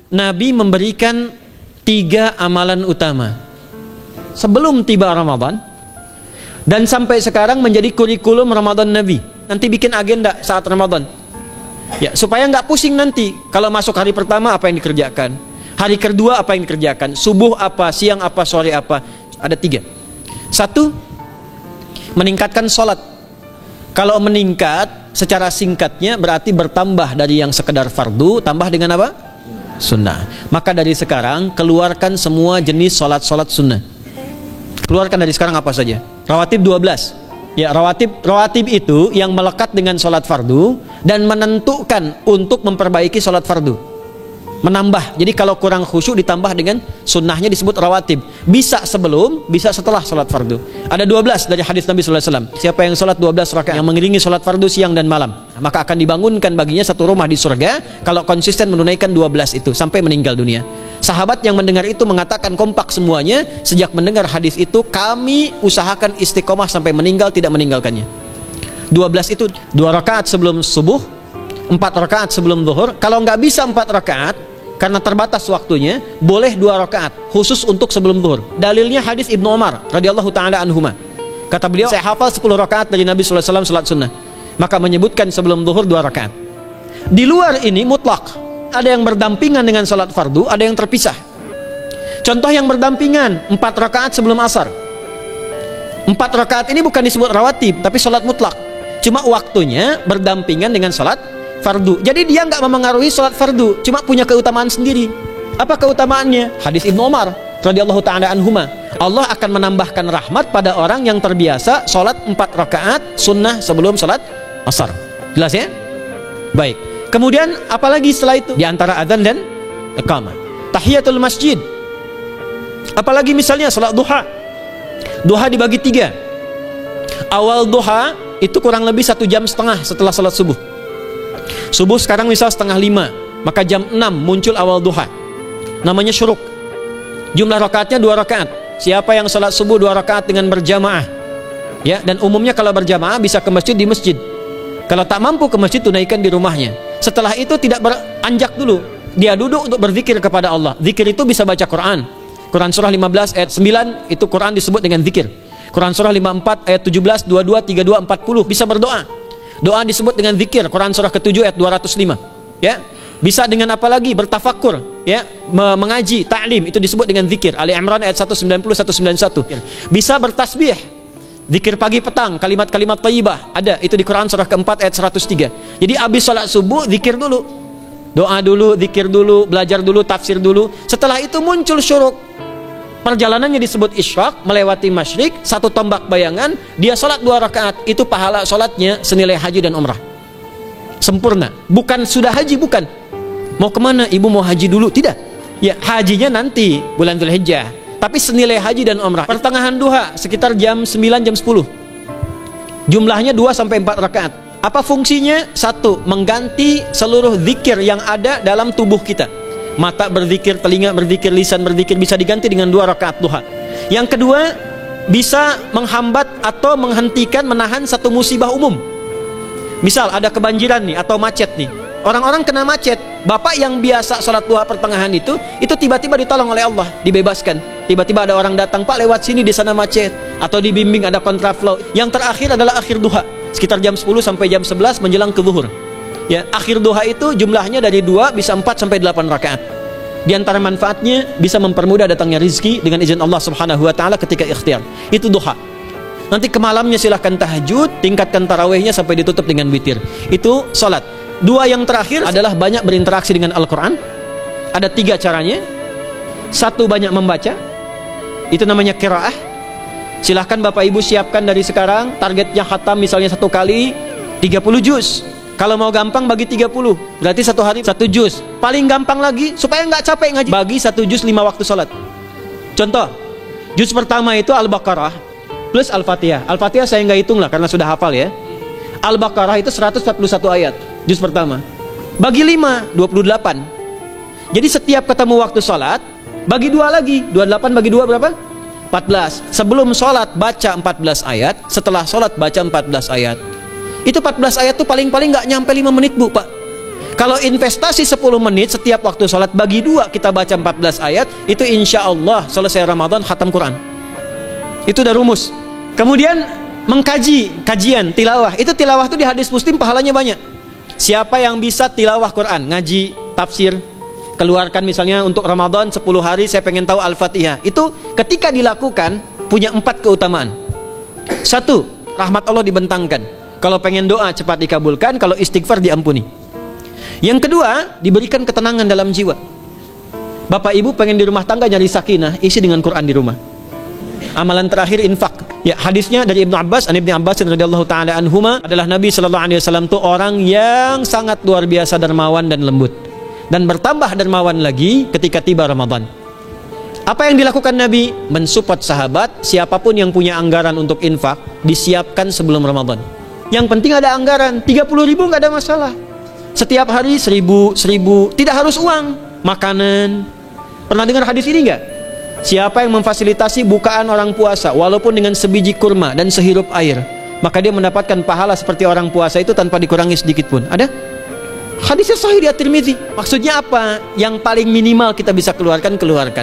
Nabi memberikan 3 amalan utama sebelum tiba Ramadan, dan sampai sekarang menjadi kurikulum Ramadan Nabi. Nanti bikin agenda saat Ramadan, ya, supaya nggak pusing nanti kalau masuk hari pertama apa yang dikerjakan, hari kedua apa yang dikerjakan, subuh apa, siang apa, sore apa. Ada 3. 1, meningkatkan sholat. Kalau meningkat secara singkatnya berarti bertambah dari yang sekedar fardu, tambah dengan apa? Sunnah. Maka dari sekarang keluarkan semua jenis sholat-sholat sunnah. Keluarkan dari sekarang apa saja. Rawatib 12. Ya, rawatib itu yang melekat dengan sholat fardu dan menentukan untuk memperbaiki sholat fardu. Menambah. Jadi kalau kurang khusyuk ditambah dengan sunnahnya disebut rawatib. Bisa sebelum, bisa setelah sholat fardu. Ada 12 dari hadis Nabi SAW. Siapa yang sholat 12 rakaat yang mengiringi sholat fardu siang dan malam, maka akan dibangunkan baginya satu rumah di surga kalau konsisten menunaikan 12 itu sampai meninggal dunia. Sahabat yang mendengar itu mengatakan kompak semuanya, sejak mendengar hadis itu kami usahakan istiqomah sampai meninggal tidak meninggalkannya. 12 itu 2 rakaat sebelum subuh, 4 rakaat sebelum zuhur. Kalau nggak bisa 4 rakaat karena terbatas waktunya, boleh 2 rakaat khusus untuk sebelum zuhur. Dalilnya hadis Ibnu Umar radhiyallahu taala anhuma. Kata beliau, saya hafal 10 rakaat dari Nabi sallallahu alaihi wasallam salat sunnah. Maka menyebutkan sebelum zuhur 2 rakaat. Di luar ini mutlak. Ada yang berdampingan dengan salat fardu, ada yang terpisah. Contoh yang berdampingan, 4 rakaat sebelum asar. 4 rakaat ini bukan disebut rawatib, tapi salat mutlak. Cuma waktunya berdampingan dengan salat fardu. Jadi dia nggak memengaruhi salat fardu, cuma punya keutamaan sendiri. Apa keutamaannya? Hadis Ibnu Umar radhiyallahu taala anhuma. Allah akan menambahkan rahmat pada orang yang terbiasa salat 4 rakaat sunnah sebelum salat asar. Jelas ya? Baik. Kemudian apalagi setelah itu? Di antara adzan dan iqamah. Tahiyatul masjid. Apalagi misalnya salat duha. Duha dibagi 3. Awal duha itu kurang lebih 1,5 jam setelah salat subuh. Subuh sekarang misal 4:30, maka jam 6 muncul awal duha. Namanya syuruk. Jumlah rakaatnya 2 rakaat. Siapa yang salat subuh 2 rakaat dengan berjamaah, ya, dan umumnya kalau berjamaah bisa ke masjid di masjid. Kalau tak mampu ke masjid, tunaikan di rumahnya. Setelah itu tidak beranjak dulu, dia duduk untuk berzikir kepada Allah. Zikir itu bisa baca Quran. Quran surah 15 ayat 9 itu Quran disebut dengan zikir. Quran surah 54 ayat 17, 22, 32, 40 bisa berdoa. Doa disebut dengan zikir. Quran surah ke-7 ayat 205. Ya. Bisa dengan apa lagi? Bertafakur, ya, mengaji, ta'lim, itu disebut dengan zikir. Ali Imran ayat 190 191. Bisa bertasbih. Zikir pagi petang, kalimat-kalimat thayyibah ada, itu di Quran surah ke-4 ayat 103. Jadi habis salat subuh zikir dulu. Doa dulu, zikir dulu, belajar dulu, tafsir dulu. Setelah itu muncul syuruk. Perjalanannya disebut isyraq, melewati masyrik, 1 tombak bayangan, dia salat 2 rakaat, itu pahala salatnya senilai haji dan umrah. Sempurna. Bukan sudah haji, bukan. Mau kemana? Ibu mau haji dulu? Tidak. Ya, hajinya nanti bulan Dzulhijjah. Tapi senilai haji dan umrah. Pertengahan duha sekitar jam 9, jam 10. Jumlahnya 2-4 rakaat. Apa fungsinya? 1, mengganti seluruh zikir yang ada dalam tubuh kita. Mata berzikir, telinga berzikir, lisan berzikir, bisa diganti dengan 2 rakaat duha. Yang kedua, bisa menghambat atau menghentikan, menahan satu musibah umum. Misal ada kebanjiran nih atau macet nih. Orang-orang kena macet. Bapak yang biasa sholat duha pertengahan itu tiba-tiba ditolong oleh Allah, dibebaskan. Tiba-tiba ada orang datang, Pak lewat sini, di sana macet. Atau dibimbing, ada kontraflow. Yang terakhir adalah akhir duha, sekitar jam 10 sampai jam 11 menjelang ke zuhur. Ya, akhir duha itu jumlahnya dari 2 bisa 4 sampai 8 rakaat. Di antara manfaatnya bisa mempermudah datangnya rezeki dengan izin Allah Subhanahu wa taala ketika ikhtiar. Itu duha. Nanti ke malamnya silahkan tahajud, tingkatkan tarawihnya sampai ditutup dengan witir. Itu salat. 2 yang terakhir adalah banyak berinteraksi dengan Al-Quran. Ada 3 caranya. 1, banyak membaca. Itu namanya qiraah. Silahkan Bapak Ibu siapkan dari sekarang. Targetnya khatam misalnya 1 kali 30 juz. Kalau mau gampang bagi 30, berarti 1 hari 1 juz. Paling gampang lagi supaya nggak capek ngaji, bagi 1 juz 5 waktu sholat. Contoh, juz pertama itu Al-Baqarah plus Al-Fatihah. Al-Fatihah saya nggak hitung lah karena sudah hafal ya. Al-Baqarah itu 141 ayat juz pertama. Bagi 5, 28. Jadi setiap ketemu waktu sholat, bagi 2 lagi. 28 bagi 2 berapa? 14. Sebelum sholat baca 14 ayat, setelah sholat baca 14 ayat. Itu 14 ayat tuh paling-paling gak nyampe 5 menit Bu, Pak. Kalau investasi 10 menit setiap waktu sholat bagi 2 kita baca 14 ayat, itu insya Allah selesai Ramadan khatam Quran. Itu udah rumus. Kemudian mengkaji, kajian, tilawah. Itu tilawah itu di hadis Muslim pahalanya banyak. Siapa yang bisa tilawah Quran, ngaji, tafsir, keluarkan misalnya untuk Ramadan 10 hari saya pengen tahu Al-Fatihah. Itu ketika dilakukan punya 4 keutamaan. 1, rahmat Allah dibentangkan. Kalau pengen doa cepat dikabulkan, kalau istighfar diampuni. Yang kedua, diberikan ketenangan dalam jiwa. Bapak ibu pengen di rumah tangga nyari sakinah, isi dengan Quran di rumah. Amalan terakhir infak. Ya, hadisnya dari Ibnu Abbas, Ibnu Abbas radhiyallahu taala anhuma adalah Nabi sallallahu alaihi wasallam itu orang yang sangat luar biasa dermawan dan lembut. Dan bertambah dermawan lagi ketika tiba Ramadan. Apa yang dilakukan Nabi? Mensupport sahabat, siapapun yang punya anggaran untuk infak disiapkan sebelum Ramadan. Yang penting ada anggaran, 30.000 nggak ada masalah. Setiap hari 1.000, tidak harus uang, makanan. Pernah dengar hadis ini nggak? Siapa yang memfasilitasi bukaan orang puasa walaupun dengan sebiji kurma dan sehirup air, maka dia mendapatkan pahala seperti orang puasa itu tanpa dikurangi sedikit pun. Ada? Hadisnya sahih di At-Tirmidzi. Maksudnya apa? Yang paling minimal kita bisa keluarkan.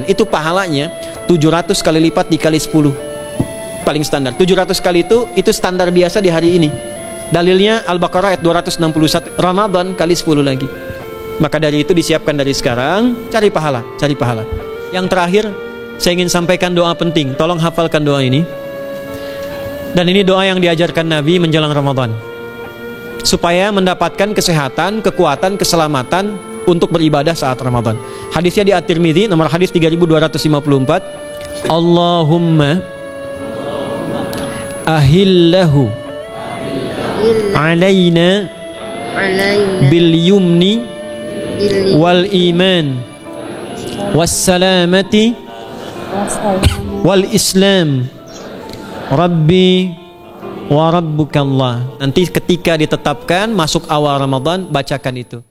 Itu pahalanya 700 kali lipat dikali 10. Paling standar. 700 kali itu standar biasa di hari ini. Dalilnya Al-Baqarah ayat 261. Ramadan kali 10 lagi. Maka dari itu disiapkan dari sekarang, cari pahala. Yang terakhir, saya ingin sampaikan doa penting. Tolong hafalkan doa ini. Dan ini doa yang diajarkan Nabi menjelang Ramadan, supaya mendapatkan kesehatan, kekuatan, keselamatan untuk beribadah saat Ramadan. Hadisnya di At-Tirmidzi nomor hadis 3254. Allahumma ahillahu alaina bil yumni wal iman was salamati wal islam rabbi wa rabbukallah. Nanti ketika ditetapkan masuk awal Ramadan, bacakan itu.